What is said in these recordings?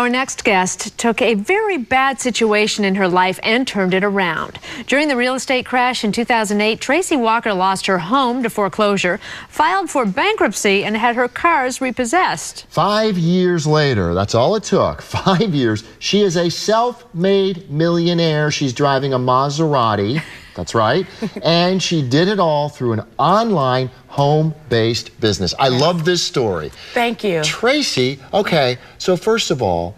Our next guest took a very bad situation in her life and turned it around. During the real estate crash in 2008, Tracey Walker lost her home to foreclosure, filed for bankruptcy, and had her cars repossessed. 5 years later, that's all it took, 5 years, she is a self-made millionaire. She's driving a Maserati. That's right. And she did it all through an online home-based business. I love this story. Thank you. Tracey, okay, so first of all,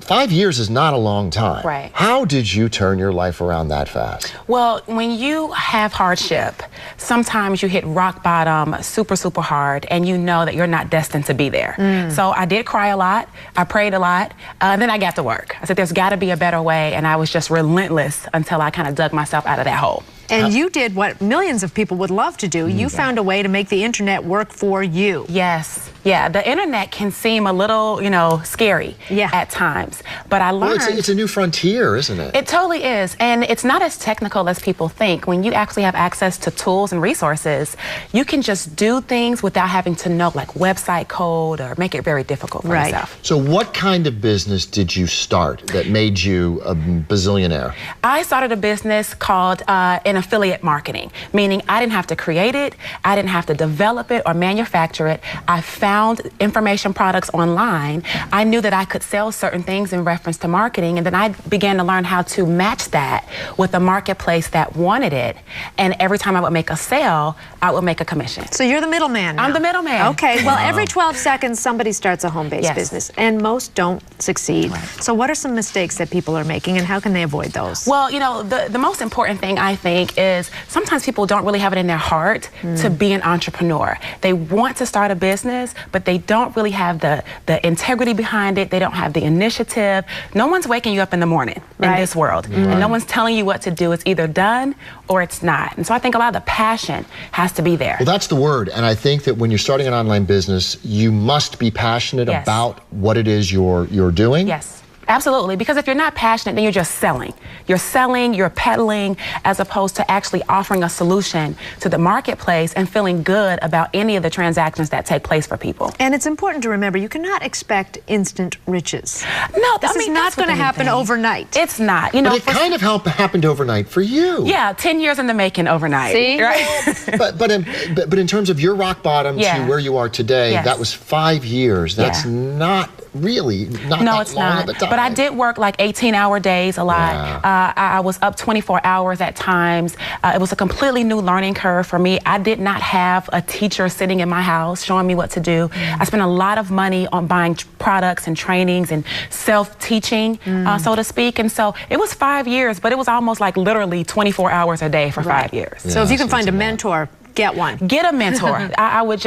5 years is not a long time. Right. How did you turn your life around that fast? Well, when you have hardship, sometimes you hit rock bottom super, super hard, and you know that you're not destined to be there. So I did cry a lot. I prayed a lot. And then I got to work. I said, there's got to be a better way, and I was just relentless until I kind of dug myself out of that hole. And you did what millions of people would love to do. You found a way to make the internet work for you. Yes. Yeah, the internet can seem a little, scary at times. But I learned... Well, it's a new frontier, isn't it? It totally is. And it's not as technical as people think. When you actually have access to tools and resources, you can just do things without having to know, like, website code or make it very difficult for yourself. So what kind of business did you start that made you a bazillionaire? I started a business called an affiliate marketing, meaning I didn't have to create it, I didn't have to develop it or manufacture it. I found information products online. I knew that I could sell certain things in reference to marketing, and then I began to learn how to match that with a marketplace that wanted it. And every time I would make a sale, I would make a commission. So you're the middleman now. I'm the middleman. Okay, well, every 12 seconds somebody starts a home-based business, and most don't succeed. So what are some mistakes that people are making, and how can they avoid those? Well, the most important thing, I think, is sometimes people don't really have it in their heart to be an entrepreneur. They want to start a business, but they don't really have the integrity behind it. They don't have the initiative. No one's waking you up in the morning in this world. And no one's telling you what to do. It's either done or it's not. And so I think a lot of the passion has to be there. Well, that's the word. And I think that when you're starting an online business, you must be passionate about what it is you're doing. Yes. Absolutely, because if you're not passionate, then you're just selling. You're selling, you're peddling, as opposed to actually offering a solution to the marketplace and feeling good about any of the transactions that take place for people. And it's important to remember, you cannot expect instant riches. No, this is not going to happen overnight. It's not. But it kind of happened overnight for you. Yeah, 10 years in the making overnight. See? Right? but in terms of your rock bottom to where you are today, that was 5 years. That's not really not no, that it's long not. of a time. But I did work like 18-hour days a lot. I was up 24 hours at times. It was a completely new learning curve for me. I did not have a teacher sitting in my house showing me what to do. I spent a lot of money on buying products and trainings and self-teaching, so to speak. And so it was 5 years, but it was almost like literally 24 hours a day for 5 years. So if you can find a mentor, get one. Get a mentor. I would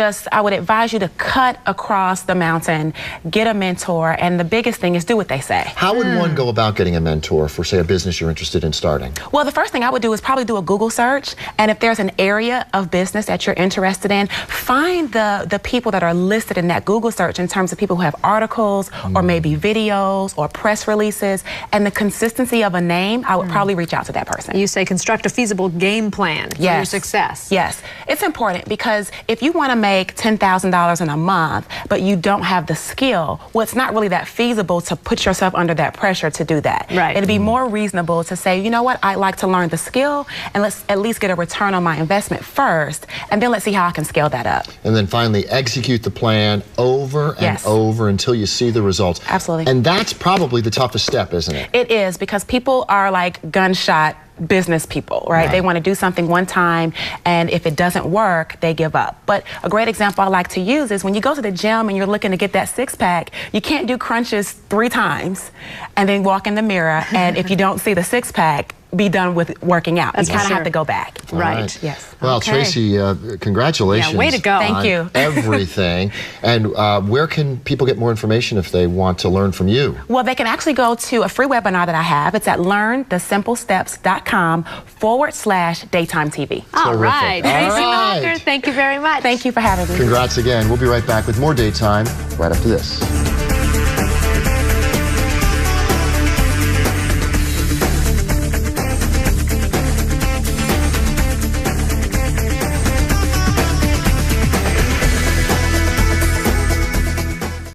advise you to cut across the mountain, get a mentor, and the biggest thing is do what they say. How would one go about getting a mentor for, say, a business you're interested in starting? Well, the first thing I would do is probably do a Google search, and if there's an area of business that you're interested in, find the people that are listed in that Google search in terms of people who have articles or maybe videos or press releases, and the consistency of a name, I would probably reach out to that person. You say construct a feasible game plan for your success. Yes. It's important because if you want to make $10,000 in a month, but you don't have the skill, well, it's not really that feasible to put yourself under that pressure to do that. Right. It'd be more reasonable to say, you know what, I'd like to learn the skill, and let's at least get a return on my investment first, and then let's see how I can scale that up. And then finally execute the plan over and over until you see the results. Absolutely. And that's probably the toughest step, isn't it? It is, because people are like gunshot business people, right? They want to do something one time, and if it doesn't work, they give up. But a great example I like to use is when you go to the gym and you're looking to get that six-pack, you can't do crunches 3 times and then walk in the mirror, and if you don't see the six-pack, be done with working out. You kind of have to go back. Right. Yes. Well, Tracey, congratulations. Yeah, way to go. Thank you. Everything. And where can people get more information if they want to learn from you? Well, they can actually go to a free webinar that I have. It's at learnthesimplesteps.com/daytime TV. All right. Tracey Walker, thank you very much. Thank you for having me. Congrats again. We'll be right back with more Daytime right after this.